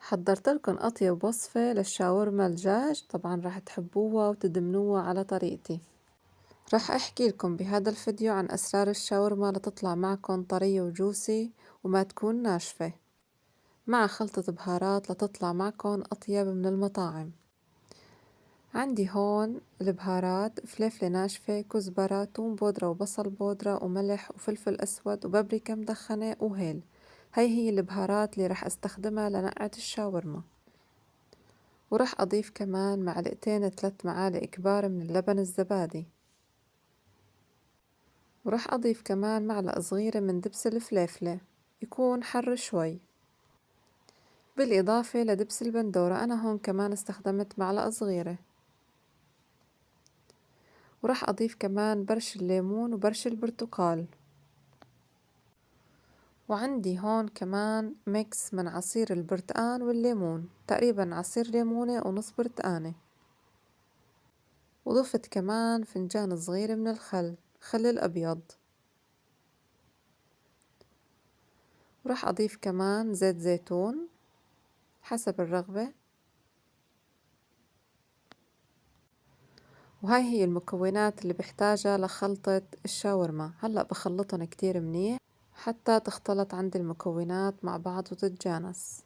حضرت لكم أطيب وصفة للشاورما الدجاج، طبعا راح تحبوها وتدمنوها على طريقتي. راح أحكي لكم بهذا الفيديو عن أسرار الشاورما لتطلع معكم طرية وجوسي وما تكون ناشفة، مع خلطة بهارات لتطلع معكم أطيب من المطاعم. عندي هون البهارات: فلفلة ناشفة، كزبرة، توم بودرة وبصل بودرة وملح وفلفل أسود وبابريكا مدخنة وهيل. هي البهارات اللي راح أستخدمها لنقعة الشاورما. وراح أضيف كمان معلقتين 3 معالق كبار من اللبن الزبادي، وراح أضيف كمان معلقة صغيرة من دبس الفليفلة يكون حر شوي، بالإضافة لدبس البندورة أنا هون كمان استخدمت معلقة صغيرة. وراح أضيف كمان برش الليمون وبرش البرتقال. وعندي هون كمان ميكس من عصير البرتقان والليمون، تقريبا عصير ليمونة ونص برتقانة. وضفت كمان فنجان صغير من خل الأبيض. وراح أضيف كمان زيت زيتون حسب الرغبة. وهاي هي المكونات اللي بحتاجها لخلطة الشاورما. هلأ بخلطهم كتير منيح حتى تختلط عندي المكونات مع بعض وتتجانس.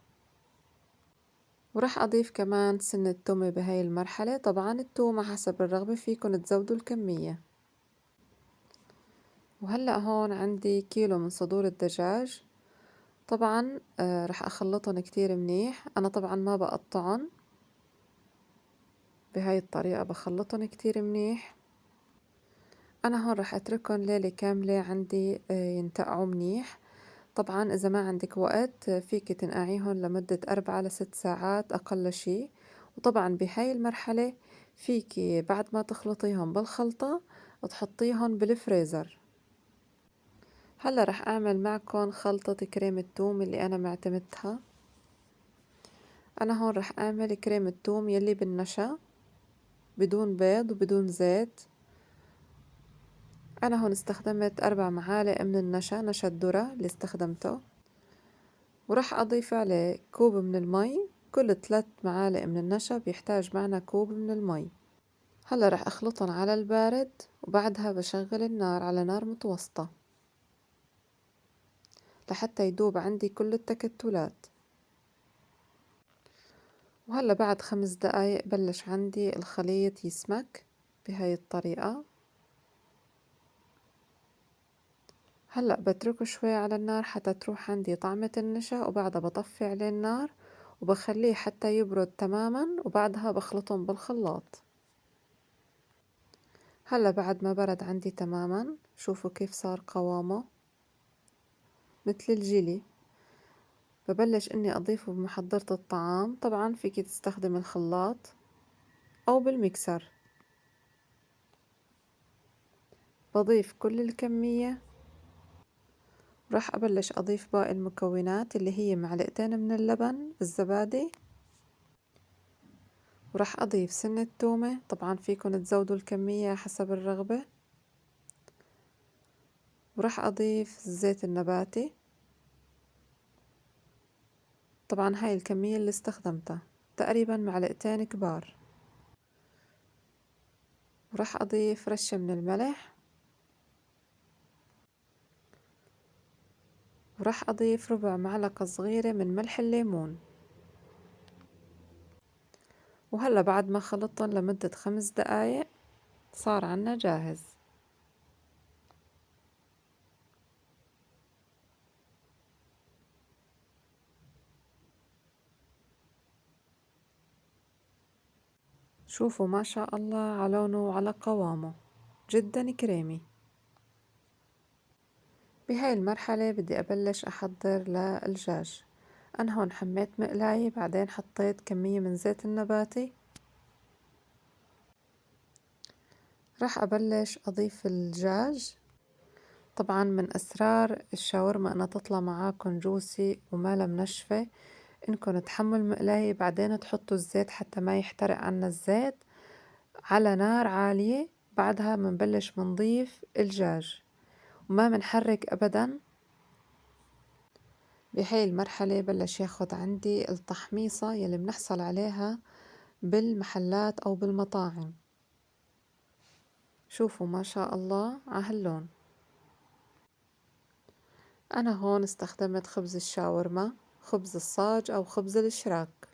وراح أضيف كمان سنة تومة بهاي المرحلة، طبعا التومة حسب الرغبة فيكن تزودوا الكمية. وهلأ هون عندي كيلو من صدور الدجاج، طبعا راح أخلطهم كتير منيح. أنا طبعا ما بقطعن، بهاي الطريقة بخلطهم كتير منيح. أنا هون راح أتركهم ليلة كاملة عندي ينتقعوا منيح. طبعا إذا ما عندك وقت فيك تنقعيهم لمدة 4 ل6 ساعات أقل شي. وطبعا بهاي المرحلة فيك بعد ما تخلطيهم بالخلطة تحطيهم بالفريزر. هلا راح أعمل معكم خلطة كريمة الثوم اللي أنا معتمدتها. أنا هون راح أعمل كريمة الثوم يلي بالنشا بدون بيض وبدون زيت. أنا هون استخدمت 4 معالق من نشا الذرة اللي استخدمته. وراح أضيف عليه كوب من المي، كل 3 معالق من النشا بيحتاج معنا كوب من المي. هلا راح أخلطهم على البارد، وبعدها بشغل النار على نار متوسطة لحتى يدوب عندي كل التكتلات. وهلا بعد 5 دقايق بلش عندي الخليط يسمك بهاي الطريقة. هلأ بتركه شوي على النار حتى تروح عندي طعمة النشا، وبعدها بطفي عليه النار وبخليه حتى يبرد تماما، وبعدها بخلطهم بالخلاط. هلا بعد ما برد عندي تماما، شوفوا كيف صار قوامه مثل الجيلي. ببلش اني اضيفه بمحضرة الطعام، طبعا فيك تستخدم الخلاط او بالميكسر. بضيف كل الكمية، راح أبلش أضيف باقي المكونات اللي هي معلقتين من اللبن الزبادي. وراح أضيف سنة تومة، طبعا فيكن تزودوا الكمية حسب الرغبة. وراح أضيف الزيت النباتي، طبعا هاي الكمية اللي استخدمتها تقريبا معلقتين كبار. وراح أضيف رشة من الملح. وراح أضيف ربع معلقة صغيرة من ملح الليمون. وهلا بعد ما خلطتن لمدة 5 دقايق صار عنا جاهز. شوفوا ما شاء الله على لونه وعلى قوامه، جدا كريمي. بهاي المرحلة بدي أبلش أحضر للدجاج. أنا هون حميت مقلاية، بعدين حطيت كمية من زيت النباتي. راح أبلش أضيف الدجاج. طبعا من أسرار الشاورما أنها تطلع معاكم جوسي وما منشفة، إنكم تحموا المقلاية بعدين تحطوا الزيت حتى ما يحترق عنا الزيت على نار عالية. بعدها منبلش منضيف الدجاج وما منحرك أبدا. بهاي المرحلة بلش ياخد عندي التحميصة يلي بنحصل عليها بالمحلات أو بالمطاعم. شوفوا ما شاء الله عهاللون. أنا هون استخدمت خبز الشاورما، خبز الصاج أو خبز الشراك.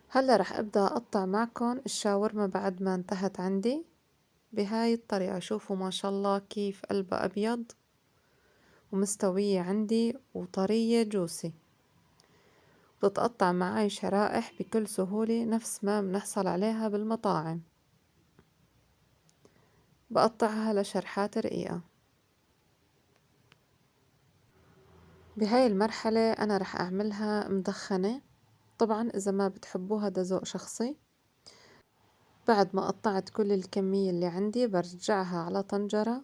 هلا رح أبدأ أقطع معكم الشاورما بعد ما انتهت عندي بهاي الطريقة. شوفوا ما شاء الله كيف قلبها أبيض ومستوية عندي وطرية جوسي، بتتقطع معي شرائح بكل سهولة نفس ما بنحصل عليها بالمطاعم. بقطعها لشرحات رقيقة. بهاي المرحلة أنا رح أعملها مدخنة، طبعا إذا ما بتحبوها ده ذوق شخصي. بعد ما قطعت كل الكمية اللي عندي برجعها على طنجرة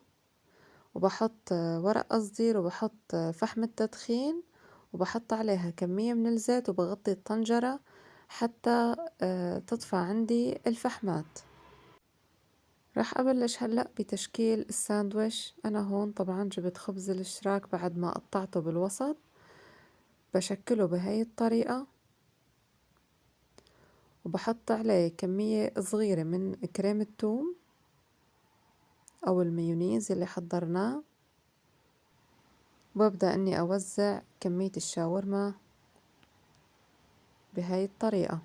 وبحط ورق قصدير وبحط فحم التدخين وبحط عليها كمية من الزيت وبغطي الطنجرة حتى تطفى عندي الفحمات. رح أبلش هلأ بتشكيل الساندويش. أنا هون طبعا جبت خبز الشراك بعد ما قطعته بالوسط، بشكله بهاي الطريقة وبحط عليه كمية صغيرة من كريم الثوم أو المايونيز اللي حضرناه، وببدأ إني أوزع كمية الشاورما بهاي الطريقة.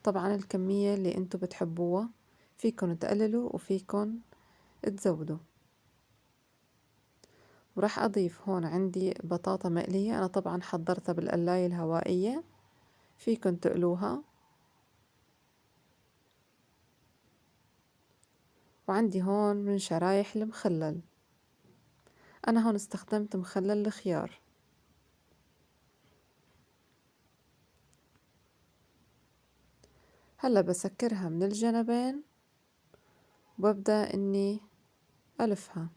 طبعا الكمية اللي انتو بتحبوها، فيكن تقللوا وفيكن تزودوا. وراح أضيف هون عندي بطاطا مقلية، أنا طبعا حضرتها بالقلاية الهوائية، فيكن تقلوها. وعندي هون من شرايح المخلل، أنا هون استخدمت مخلل الخيار. هلا بسكرها من الجنبين وببدأ إني ألفها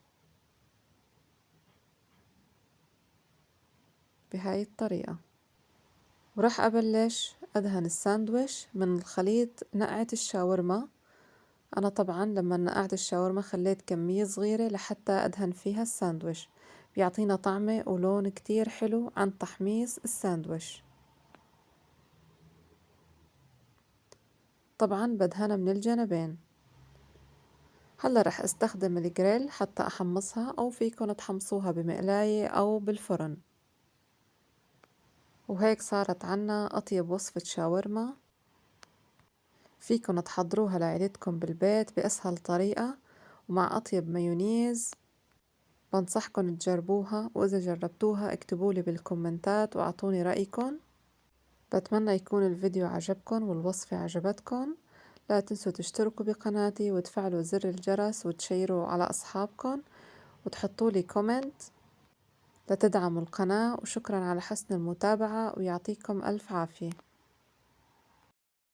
بهاي الطريقة. وراح أبلش أدهن الساندويش من الخليط نقعة الشاورما. أنا طبعا لما نقعت الشاورما خليت كمية صغيرة لحتى أدهن فيها الساندويش، بيعطينا طعمة ولون كتير حلو عن تحميص الساندويش. طبعا بدهنها من الجانبين. هلا رح استخدم الجريل حتى أحمصها، أو فيكن تحمصوها بمقلاية أو بالفرن. وهيك صارت عنا أطيب وصفة شاورما، فيكن تحضروها لعيلتكم بالبيت بأسهل طريقة ومع أطيب مايونيز. بنصحكن تجربوها، وإذا جربتوها اكتبولي بالكومنتات وأعطوني رأيكن. بتمنى يكون الفيديو عجبكن والوصفة عجبتكن. لا تنسوا تشتركوا بقناتي وتفعلوا زر الجرس وتشيروا على أصحابكن وتحطولي كومنت لتدعموا القناة. وشكرا على حسن المتابعة ويعطيكم ألف عافية.